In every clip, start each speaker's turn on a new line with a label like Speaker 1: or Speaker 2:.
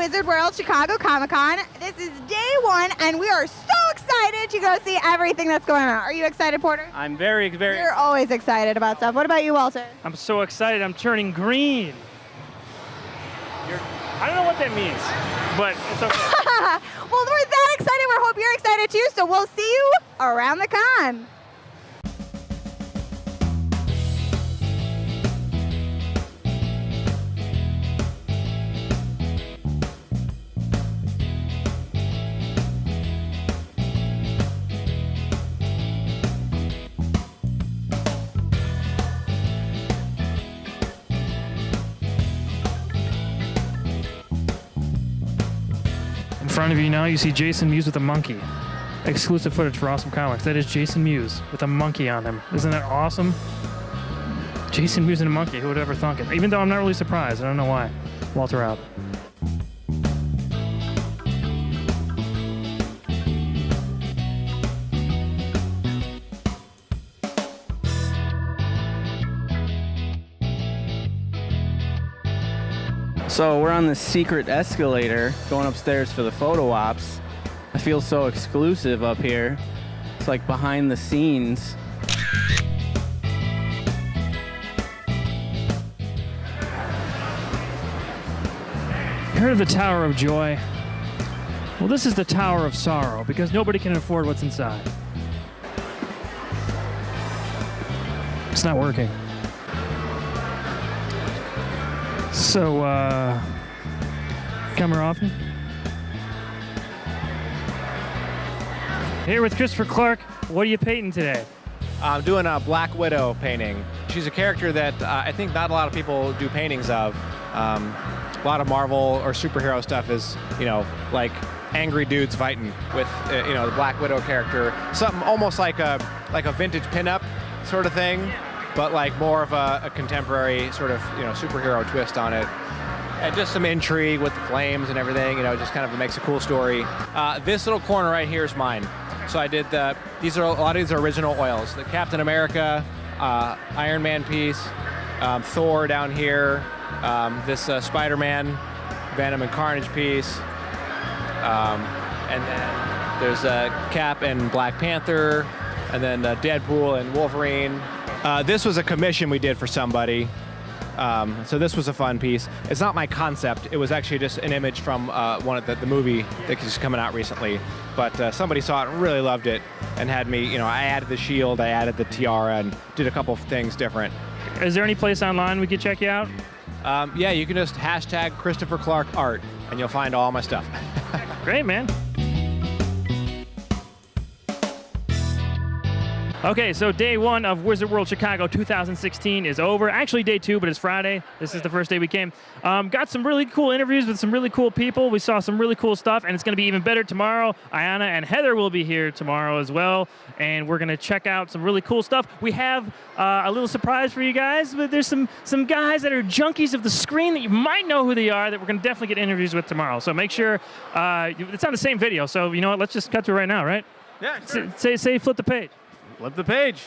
Speaker 1: Wizard World Chicago Comic-Con. This is day one, and we are so excited to go see everything that's going on. Are you excited, Porter?
Speaker 2: I'm very, very...
Speaker 1: You're always excited about stuff. What about you, Walter?
Speaker 3: I'm so excited. I'm turning green. I don't know what that means, but it's okay.
Speaker 1: Well, we're that excited. We hope you're excited too, so we'll see you around the con.
Speaker 3: In front of you now, you see Jason Mewes with a monkey. Exclusive footage for Awesome Comics. That is Jason Mewes with a monkey on him. Isn't that awesome? Jason Mewes and a monkey. Who would ever thunk it? Even though I'm not really surprised. I don't know why. Walter out.
Speaker 2: So we're on the secret escalator going upstairs for the photo ops. I feel so exclusive up here. It's like behind the scenes.
Speaker 3: You heard of the Tower of Joy? Well, this is the Tower of Sorrow because nobody can afford what's inside. It's not working. So, come here often? Here with Christopher Clark. What are you painting today?
Speaker 4: I'm doing a Black Widow painting. She's a character that I think not a lot of people do paintings of. A lot of Marvel or superhero stuff is, you know, like angry dudes fighting with, you know, the Black Widow character. Something almost like a vintage pinup sort of thing, but like more of a contemporary sort of, you know, superhero twist on it. And just some intrigue with the flames and everything, you know, just kind of makes a cool story. This little corner right here is mine. So I did a lot of these are original oils. The Captain America, Iron Man piece, Thor down here, this Spider-Man, Venom and Carnage piece, and then there's Cap and Black Panther, and then Deadpool and Wolverine. This was a commission we did for somebody. So this was a fun piece. It's not my concept. It was actually just an image from one of the movie that's just coming out recently. But somebody saw it and really loved it and had me, you know, I added the shield, I added the tiara, and did a couple of things different.
Speaker 3: Is there any place online we could check you out?
Speaker 4: Yeah, you can just hashtag Christopher Clark Art, and you'll find all my stuff.
Speaker 3: Great, man. Okay, so day one of Wizard World Chicago 2016 is over. Actually, day two, but it's Friday. This is the first day we came. Got some really cool interviews with some really cool people. We saw some really cool stuff, and it's going to be even better tomorrow. Ayana and Heather will be here tomorrow as well, and we're going to check out some really cool stuff. We have a little surprise for you guys. But there's some guys that are junkies of the screen that you might know who they are that we're going to definitely get interviews with tomorrow. So make sure it's on the same video. So you know what? Let's just cut to it right now, right?
Speaker 4: Yeah, sure.
Speaker 3: Say flip the page.
Speaker 4: Flip the page.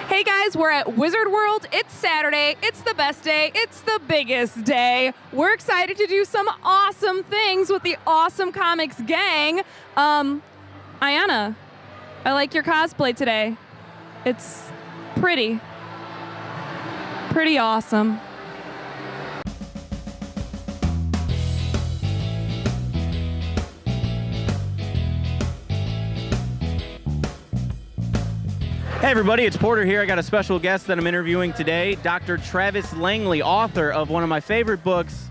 Speaker 5: Hey guys, we're at Wizard World. It's Saturday. It's the best day. It's the biggest day. We're excited to do some awesome things with the Awesome Comics gang. Ayana, I like your cosplay today. It's pretty awesome.
Speaker 2: Hey everybody, it's Porter here. I got a special guest that I'm interviewing today, Dr. Travis Langley, author of one of my favorite books,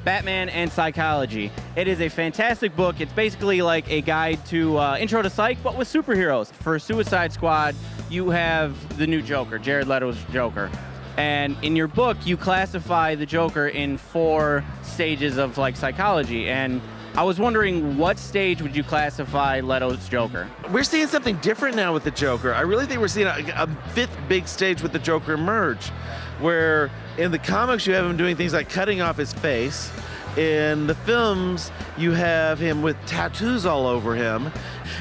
Speaker 2: Batman and Psychology. It is a fantastic book. It's basically like a guide to Intro to Psych, but with superheroes. For Suicide Squad, you have the new Joker, Jared Leto's Joker. And in your book, you classify the Joker in 4 stages of like psychology. And I was wondering, what stage would you classify Leto's Joker?
Speaker 6: We're seeing something different now with the Joker. I really think we're seeing a 5th big stage with the Joker emerge, where in the comics you have him doing things like cutting off his face. In the films, you have him with tattoos all over him.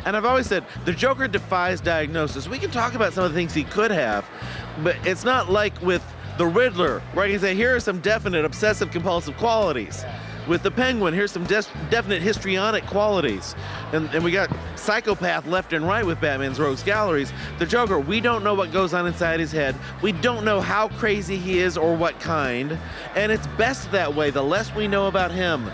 Speaker 6: And I've always said, the Joker defies diagnosis. We can talk about some of the things he could have, but it's not like with the Riddler, where I can say, here are some definite obsessive compulsive qualities. With the Penguin, here's some definite histrionic qualities. And we got psychopath left and right with Batman's Rogues Galleries. The Joker, we don't know what goes on inside his head. We don't know how crazy he is or what kind. And it's best that way. The less we know about him,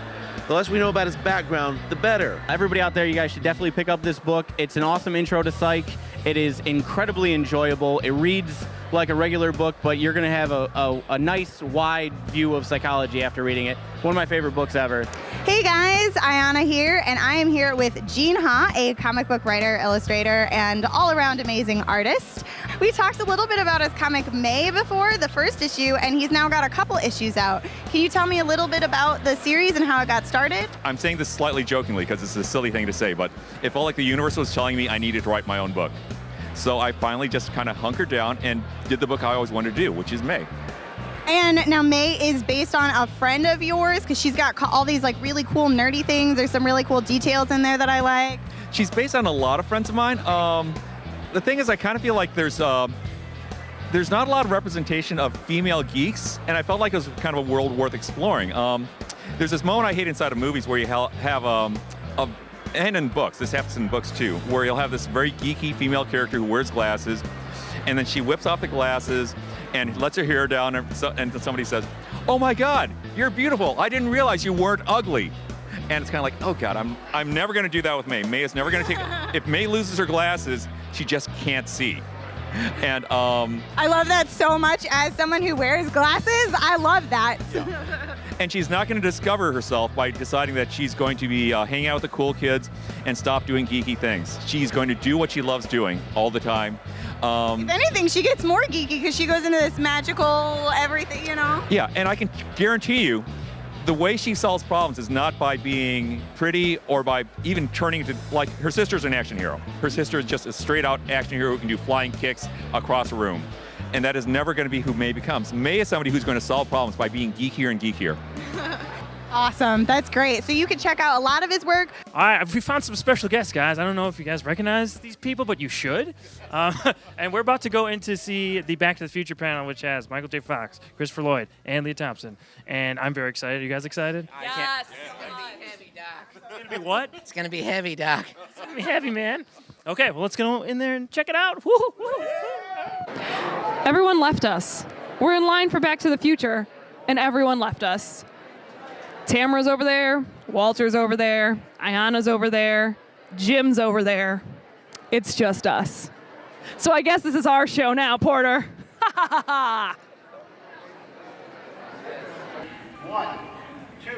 Speaker 6: the less we know about his background, the better.
Speaker 2: Everybody out there, you guys should definitely pick up this book. It's an awesome intro to psych. It is incredibly enjoyable. It reads like a regular book, but you're going to have a nice, wide view of psychology after reading it. One of my favorite books ever.
Speaker 1: Hey guys, Ayana here, and I am here with Gene Ha, a comic book writer, illustrator, and all-around amazing artist. We talked a little bit about his comic May before, the first issue, and he's now got a couple issues out. Can you tell me a little bit about the series and how it got started?
Speaker 7: I'm saying this slightly jokingly because it's a silly thing to say, but it felt like the universe was telling me I needed to write my own book. So I finally just kind of hunkered down and did the book I always wanted to do, which is May.
Speaker 1: And now May is based on a friend of yours because she's got all these like really cool nerdy things. There's some really cool details in there that I like.
Speaker 7: She's based on a lot of friends of mine. The thing is, I kind of feel like there's not a lot of representation of female geeks, and I felt like it was kind of a world worth exploring. There's this moment I hate inside of movies where you have and in books, this happens in books too, where you'll have this very geeky female character who wears glasses, and then she whips off the glasses and lets her hair down, and somebody says, "Oh my God, you're beautiful. I didn't realize you weren't ugly." And it's kind of like, oh God, I'm never going to do that with May. May is never going to take. If May loses her glasses, she just can't see. And
Speaker 1: I love that so much. As someone who wears glasses, I love that.
Speaker 7: And she's not going to discover herself by deciding that she's going to be hanging out with the cool kids and stop doing geeky things. She's going to do what she loves doing all the time.
Speaker 1: If anything, she gets more geeky because she goes into this magical everything, you know?
Speaker 7: Yeah, and I can guarantee you, the way she solves problems is not by being pretty or by even turning to, like, her sister's an action hero. Her sister is just a straight out action hero who can do flying kicks across a room. And that is never going to be who May becomes. May is somebody who's going to solve problems by being geekier and geekier.
Speaker 1: Awesome. That's great. So you can check out a lot of his work.
Speaker 3: All right, we found some special guests, guys. I don't know if you guys recognize these people, but you should. And we're about to go in to see the Back to the Future panel, which has Michael J. Fox, Christopher Lloyd, and Leah Thompson. And I'm very excited. Are you guys excited?
Speaker 5: Yes.
Speaker 3: It's going to be what?
Speaker 8: It's gonna be heavy, Doc.
Speaker 3: It's going to be heavy, man. Okay, well, let's go in there and check it out. Woo-hoo, woo-hoo.
Speaker 5: Everyone left us. We're in line for Back to the Future, and everyone left us. Tamara's over there, Walter's over there, Ayana's over there, Jim's over there. It's just us. So I guess this is our show now, Porter. Ha ha ha ha.
Speaker 9: 1, 2,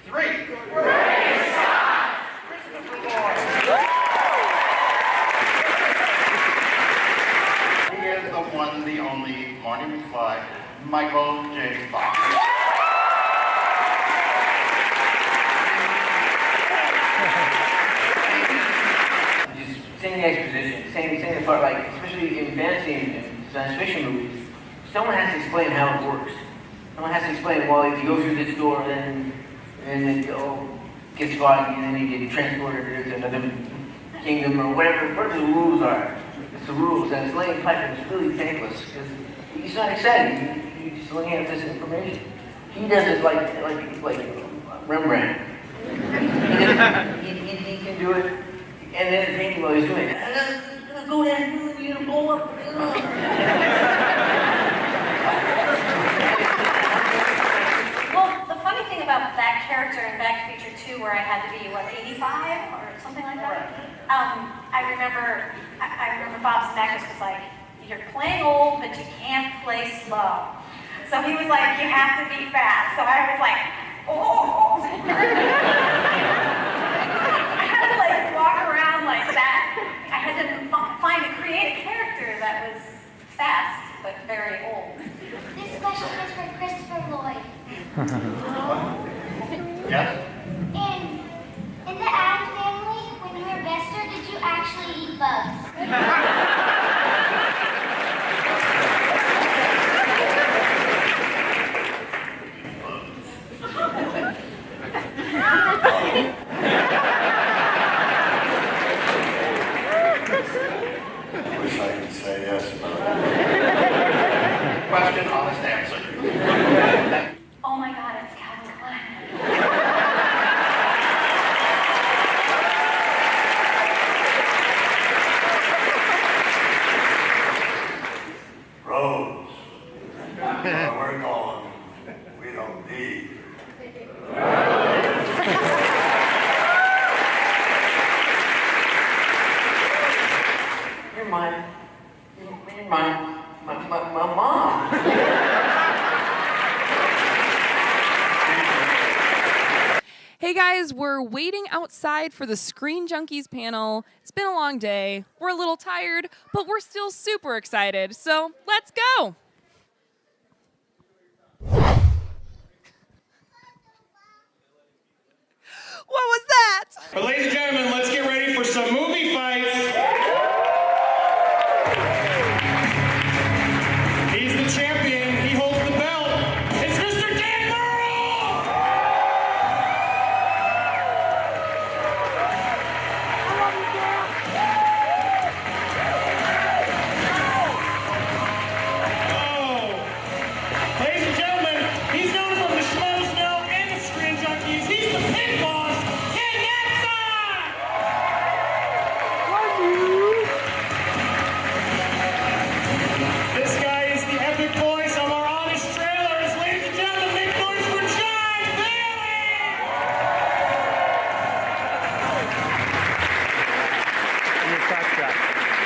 Speaker 9: 3. Race time! Christopher Lloyd. He is the one, the only, Marty McFly, Michael J. Fox.
Speaker 10: Saying the exposition, saying the part, like, especially in fantasy and science fiction movies, someone has to explain how it works. Someone has to explain, well, if you go through this door, then it gets foggy, and then you get transported to another kingdom, or whatever the rules are. It's the rules, and it's laying pipe, and it's really thankless, because it's not exciting. You're just looking at this information. He does it like Rembrandt. He can do it. And then the painting while he's doing it, I'm gonna go there and really need to blow up.
Speaker 11: Well, the funny thing about that character in Back to the Future 2, where I had to be, 85 or something like that? I remember Bob Zemeckis was like, you're playing old, but you can't play slow. So he was like, you have to be fast. So I was like, oh. Walk around like that. I had to create a character that was fast but very old.
Speaker 12: This special is for Christopher Lloyd.
Speaker 9: Yes?
Speaker 12: And in the Addams Family, when you were Bester, did you actually eat bugs?
Speaker 9: I wish I could say yes, but... Question on the stand.
Speaker 5: Hey guys, we're waiting outside for the Screen Junkies panel. It's been a long day. We're a little tired, but we're still super excited. So let's go. What was that?
Speaker 8: But ladies and gentlemen, let's get ready for some movie fights. He's the champion. He holds the belt. It's Mr. Dan Murrell! Oh. Ladies and gentlemen, he's known from the Schmoes Know and the Screen Junkies. He's the pit boss, Ken Yatson! This guy is the epic voice of our honest trailers. Ladies and gentlemen, make noise for John Bailey!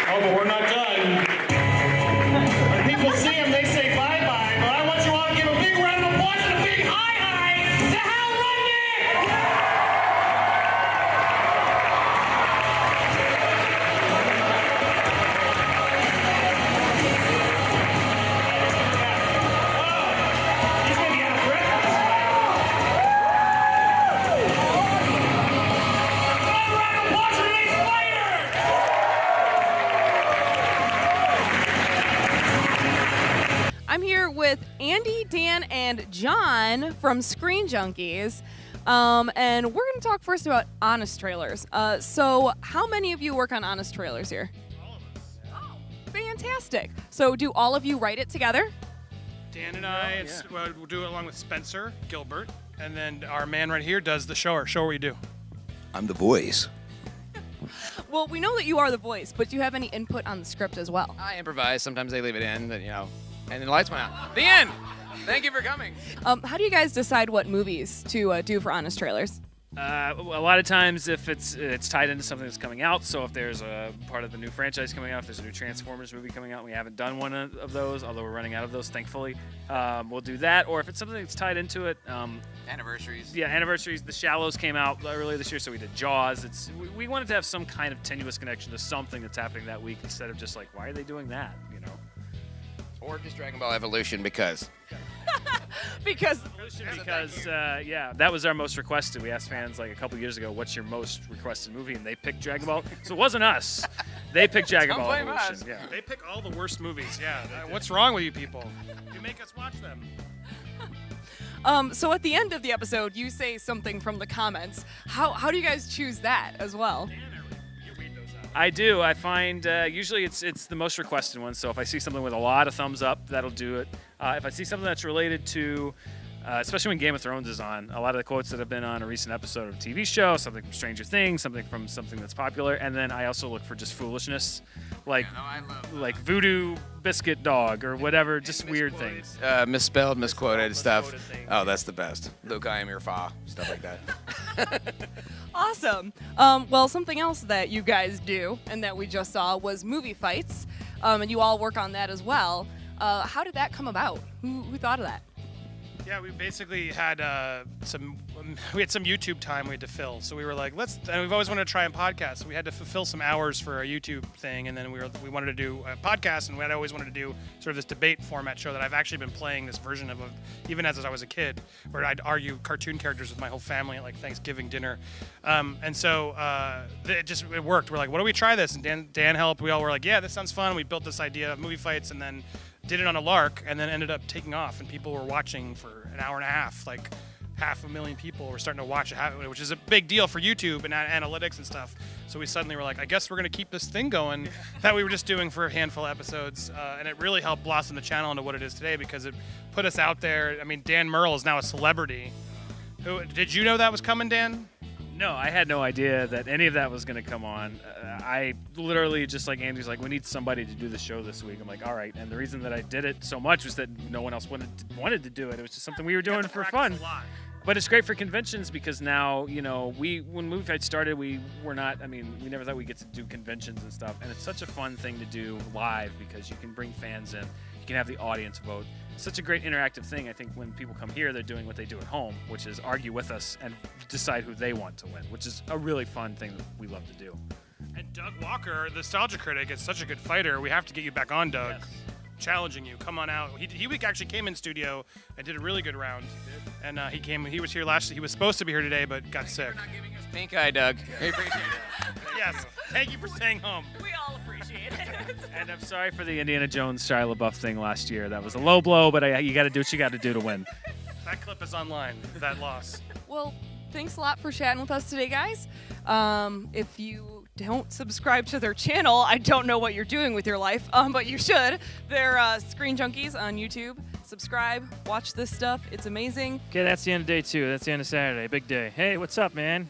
Speaker 8: Oh, but we're not done. When people see him, they say bye-bye, but I want you all to give a big round of applause and a big hi-hi to Hal Rudnick! He's gonna be out of breath. One round of applause for Lee Spider!
Speaker 5: I'm here with Andy, Dan, and John from Screen Junkies. And we're going to talk first about Honest Trailers. So how many of you work on Honest Trailers here? All of us. Oh, fantastic. So do all of you write it together?
Speaker 8: Dan and I we'll do it along with Spencer Gilbert, and then our man right here does the show. Our show where you do.
Speaker 13: I'm the voice.
Speaker 5: Well, we know that you are the voice, but do you have any input on the script as well?
Speaker 14: I improvise. Sometimes they leave it in, but, and then the lights went out. The end. Thank you for coming.
Speaker 5: How do you guys decide what movies to do for Honest Trailers?
Speaker 3: A lot of times if it's tied into something that's coming out, so if there's a part of the new franchise coming out, if there's a new Transformers movie coming out, and we haven't done one of those, although we're running out of those, thankfully, we'll do that. Or if it's something that's tied into it.
Speaker 14: Anniversaries.
Speaker 3: Yeah, anniversaries. The Shallows came out earlier this year, so we did Jaws. We wanted to have some kind of tenuous connection to something that's happening that week instead of just like, why are they doing that,
Speaker 14: Or just Dragon Ball Evolution because.
Speaker 5: Because
Speaker 3: that was our most requested. We asked fans like a couple years ago, what's your most requested movie? And they picked Dragon Ball. So it wasn't us. They picked Dragon Ball Evolution. Yeah.
Speaker 8: They pick all the worst movies. Yeah. What's wrong with you people? You make us watch them.
Speaker 5: So at the end of the episode, you say something from the comments. How do you guys choose that as well?
Speaker 3: I do. I find usually it's the most requested one. So if I see something with a lot of thumbs up, that'll do it. If I see something that's related to, especially when Game of Thrones is on, a lot of the quotes that have been on a recent episode of a TV show, something from Stranger Things, something from something that's popular, and then I also look for just foolishness, like Voodoo Biscuit Dog or whatever, just weird things.
Speaker 14: Misspelled, misquoted stuff. Oh, that's the best. Luke, I am your fa. Stuff like that.
Speaker 5: Awesome. Well, something else that you guys do and that we just saw was movie fights, and you all work on that as well. How did that come about? Who thought of that?
Speaker 8: Yeah, we basically had some YouTube time we had to fill. So we were like, and we've always wanted to try and podcast. So we had to fulfill some hours for our YouTube thing, and then we wanted to do a podcast, and we had always wanted to do sort of this debate format show that I've actually been playing this version of even as I was a kid, where I'd argue cartoon characters with my whole family at like Thanksgiving dinner, and so it worked. We're like, what do we try this? And Dan helped. We all were like, yeah, this sounds fun. We built this idea of movie fights, and then did it on a lark, and then ended up taking off, and people were watching for an hour and a half. Like 500,000 people were starting to watch it, which is a big deal for YouTube and analytics and stuff. So we suddenly were like, I guess we're going to keep this thing going that we were just doing for a handful of episodes, and it really helped blossom the channel into what it is today because it put us out there. I mean, Dan Murrell is now a celebrity. Did you know that was coming, Dan?
Speaker 3: No, I had no idea that any of that was going to come on. I literally, just like Andy's like, we need somebody to do the show this week. I'm like, all right. And the reason that I did it so much was that no one else wanted to do it. It was just something we were doing for fun. But it's great for conventions because now, when Movie Fight started, we never thought we'd get to do conventions and stuff. And it's such a fun thing to do live because you can bring fans in. You can have the audience vote. It's such a great interactive thing. I think when people come here, they're doing what they do at home, which is argue with us and decide who they want to win, which is a really fun thing that we love to do.
Speaker 8: And Doug Walker, the Nostalgia Critic, is such a good fighter. We have to get you back on, Doug.
Speaker 3: Yes.
Speaker 8: Challenging you. Come on out. He actually came in studio and did a really good round. And he was here last. He was supposed to be here today, but got sick.
Speaker 14: Pink eye, Doug. We appreciate it.
Speaker 8: Yes. Thank you for staying home.
Speaker 5: We all appreciate it.
Speaker 3: And I'm sorry for the Indiana Jones Shia LaBeouf thing last year. That was a low blow, but you got to do what you got to do to win.
Speaker 8: That clip is online. That loss.
Speaker 5: Well, thanks a lot for chatting with us today, guys. If you don't subscribe to their channel, I don't know what you're doing with your life, but you should. They're Screen Junkies on YouTube. Subscribe, watch this stuff. It's amazing.
Speaker 3: Okay, that's the end of day 2. That's the end of Saturday. Big day. Hey, what's up, man?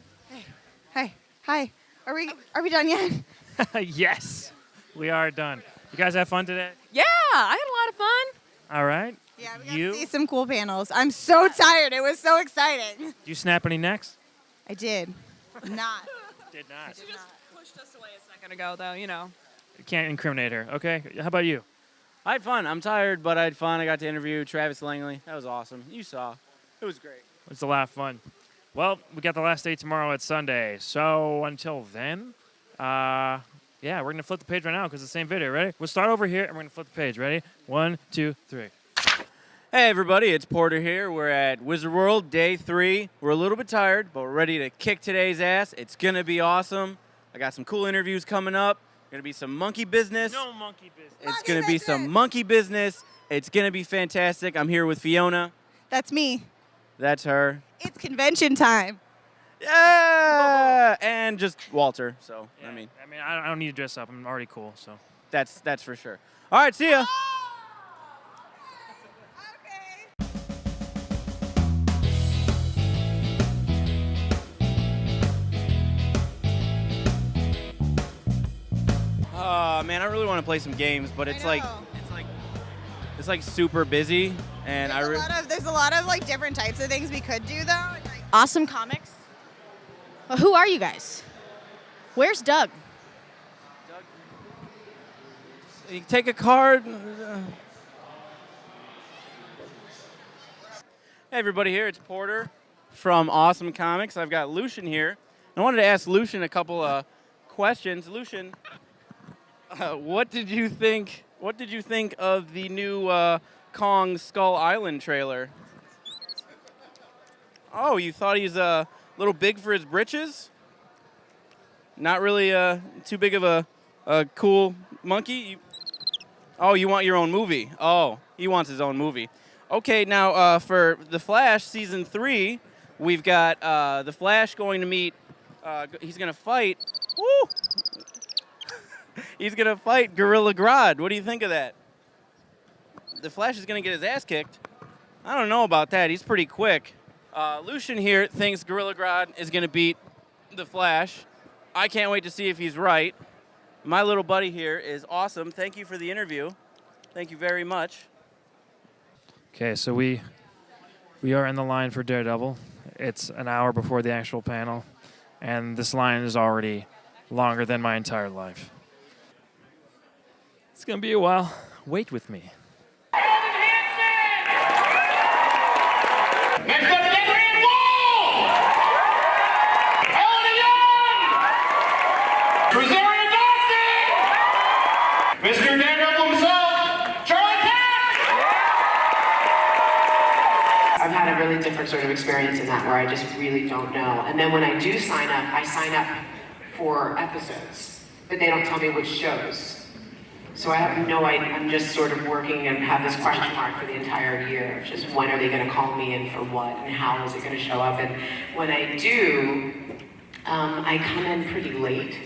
Speaker 1: Hey, hi. Are we done yet?
Speaker 3: Yes, we are done. You guys have fun today?
Speaker 5: Yeah, I had a lot of fun.
Speaker 3: All right.
Speaker 1: Yeah, we got to see some cool panels. I'm so tired. It was so exciting.
Speaker 3: Did you snap any necks?
Speaker 1: I did. Not.
Speaker 3: Did not.
Speaker 5: You just pushed us away a second ago, though, you know.
Speaker 3: You can't incriminate her. Okay. How about you?
Speaker 2: I had fun. I'm tired, but I had fun. I got to interview Travis Langley. That was awesome. You saw. It was great.
Speaker 3: It was a lot of fun. Well, we got the last day tomorrow at Sunday. So until then, yeah, we're going to flip the page right now because it's the same video. Ready? We'll start over here, and we're going to flip the page. Ready? 1, 2, 3.
Speaker 2: Hey, everybody. It's Porter here. We're at Wizard World, day 3. We're a little bit tired, but we're ready to kick today's ass. It's going to be awesome. I got some cool interviews coming up. Going to be some monkey business.
Speaker 3: No monkey business.
Speaker 2: It's going to be some monkey business. It's going to be fantastic. I'm here with Fiona.
Speaker 1: That's me.
Speaker 2: That's her.
Speaker 1: It's convention time.
Speaker 2: Yeah! And just Walter. So,
Speaker 3: Yeah,
Speaker 2: I mean,
Speaker 3: I don't need to dress up. I'm already cool. So
Speaker 2: that's for sure. All right, see ya. Man, I really want to play some games, but it's like super busy, and
Speaker 1: There's a lot of like different types of things we could do though.
Speaker 13: Awesome Comics. Well, who are you guys? Where's Doug?
Speaker 2: You take a card. Hey, everybody here. It's Porter from Awesome Comics. I've got Lucian here. I wanted to ask Lucian a couple of questions. Lucian, what did you think? What did you think of the new Kong Skull Island trailer? Oh, you thought he's a little big for his britches? Not really too big of a cool monkey? Oh, you want your own movie? Oh, he wants his own movie. Okay, now for The Flash Season 3, we've got The Flash going to meet, he's going to fight, woo! He's going to fight Gorilla Grodd. What do you think of that? The Flash is going to get his ass kicked. I don't know about that. He's pretty quick. Lucian here thinks Gorilla Grodd is going to beat The Flash. I can't wait to see if he's right. My little buddy here is awesome. Thank you for the interview. Thank you very much.
Speaker 3: okay, so we are in the line for Daredevil. It's an hour before the actual panel, and this line is already longer than my entire life. It's gonna be a while. Wait with me.
Speaker 9: Mr. Daredevil himself, Charlie Cox!
Speaker 15: I've had a really different sort of experience in that where I just really don't know. And then when I do sign up, I sign up for episodes, but they don't tell me which shows. So I have no idea. I'm just sort of working and have this question mark for the entire year. Just when are they going to call me in for what and how is it going to show up? And when I do, I come in pretty late.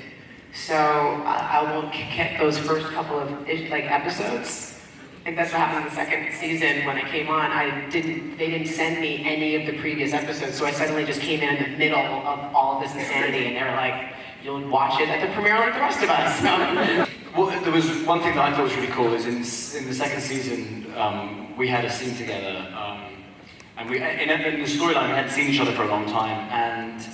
Speaker 15: So I will get those first couple of episodes. I think that's what happened in the second season when I came on. They didn't send me any of the previous episodes, so I suddenly just came in the middle of all of this insanity, and they were like, "You'll watch it at the premiere like the rest of us."
Speaker 16: Well, there was one thing that I thought was really cool is in the second season we had a scene together, and in the storyline we hadn't seen each other for a long time, and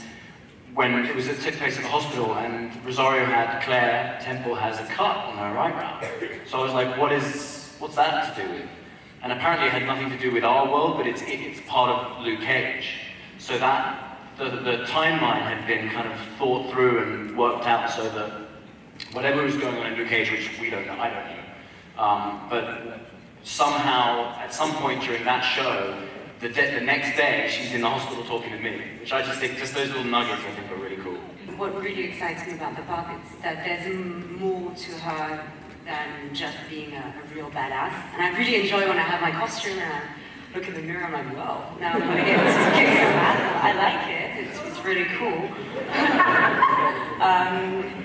Speaker 16: when it took place at the hospital, and Rosario had Claire Temple has a cut on her eyebrow. So I was like, what is what's that to do with? And apparently it had nothing to do with our world, but it's part of Luke Cage. So that the timeline had been kind of thought through and worked out so that whatever was going on in Luke Cage, which we don't know, I don't know, but somehow at some point during that show, the next day she's in the hospital talking to me, which I just think, just those little nuggets I think are really cool.
Speaker 17: What really excites me about the book is that there's more to her than just being a real badass. And I really enjoy when I have my costume and I look in the mirror, I'm like, whoa, now I'm gonna get some battle. I like it, it's really cool.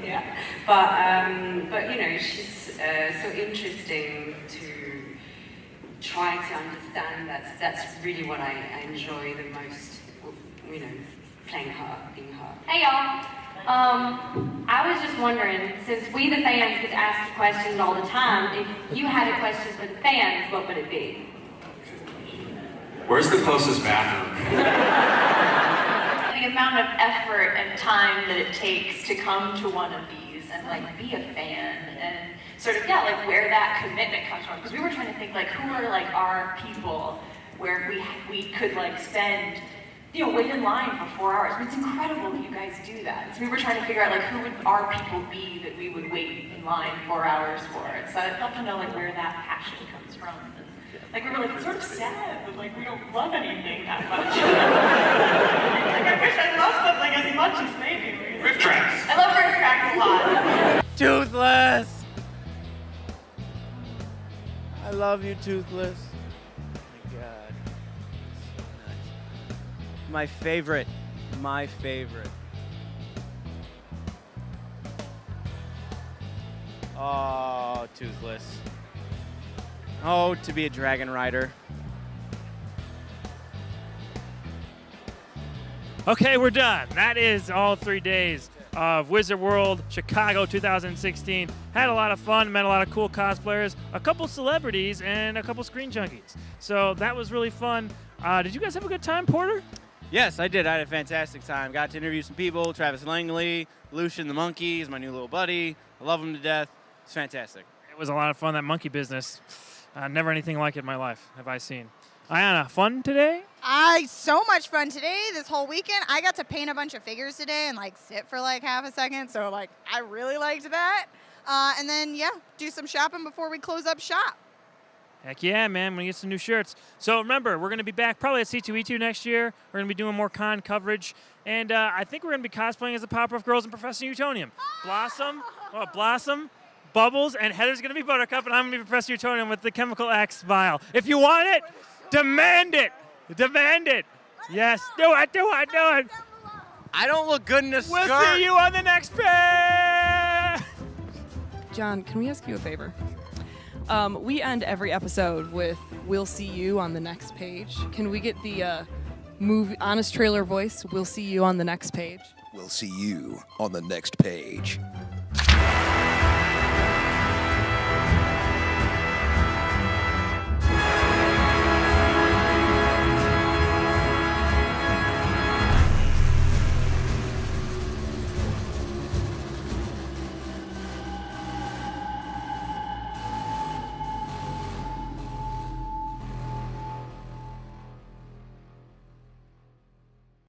Speaker 17: Yeah, but you know, she's so interesting to try to understand. That's really what I enjoy the most, you know, playing her, being her.
Speaker 11: Hey y'all. I was just wondering, since we the fans get to ask you questions all the time, if you had a question for the fans, what would it be?
Speaker 16: Where's the closest bathroom?
Speaker 18: The amount of effort and time that it takes to come to one of these and like be a fan and sort of, yeah, like where that commitment comes from. Because we were trying to think like who are like our people where we could like spend, you know, wait in line for 4 hours. I mean, it's incredible that you guys do that. So we were trying to figure out like who would our people be that we would wait in line 4 hours for. So I'd love to know like where that passion comes from. And, like we were like, it's sort of sad that like we don't love anything that much. Like I wish I loved something as much as they do.
Speaker 16: Riff Tracks.
Speaker 18: I love Riff Tracks a lot.
Speaker 2: Toothless! I love you, Toothless. Oh my God. So nice. My favorite. Oh, Toothless. Oh, to be a dragon rider.
Speaker 3: Okay, we're done. That is all 3 days of Wizard World Chicago 2016. Had a lot of fun, met a lot of cool cosplayers, a couple celebrities, and a couple screen junkies. So that was really fun. Did you guys have a good time, Porter?
Speaker 2: Yes, I did. I had a fantastic time. Got to interview some people. Travis Langley, Lucian the monkey is my new little buddy. I love him to death. It's fantastic.
Speaker 3: It was a lot of fun, that monkey business. Never anything like it in my life have I seen. Ayana, fun today?
Speaker 1: So much fun today, this whole weekend. I got to paint a bunch of figures today and like sit for like half a second. So like, I really liked that. And then, yeah, do some shopping before we close up shop.
Speaker 3: Heck yeah, man. We're going to get some new shirts. So remember, we're going to be back probably at C2E2 next year. We're going to be doing more con coverage. And I think we're going to be cosplaying as the Powerpuff Girls and Professor Utonium. Blossom, Bubbles, and Heather's going to be Buttercup, and I'm going to be Professor Utonium with the Chemical X vial. If you want it, demand it. Demand it. Yes, do it.
Speaker 2: I don't look good in this skirt.
Speaker 3: We'll see you on the next page.
Speaker 5: John, can we ask you a favor? We end every episode with "We'll see you on the next page." Can we get the movie honest trailer voice? We'll see you on the next page.
Speaker 19: We'll see you on the next page.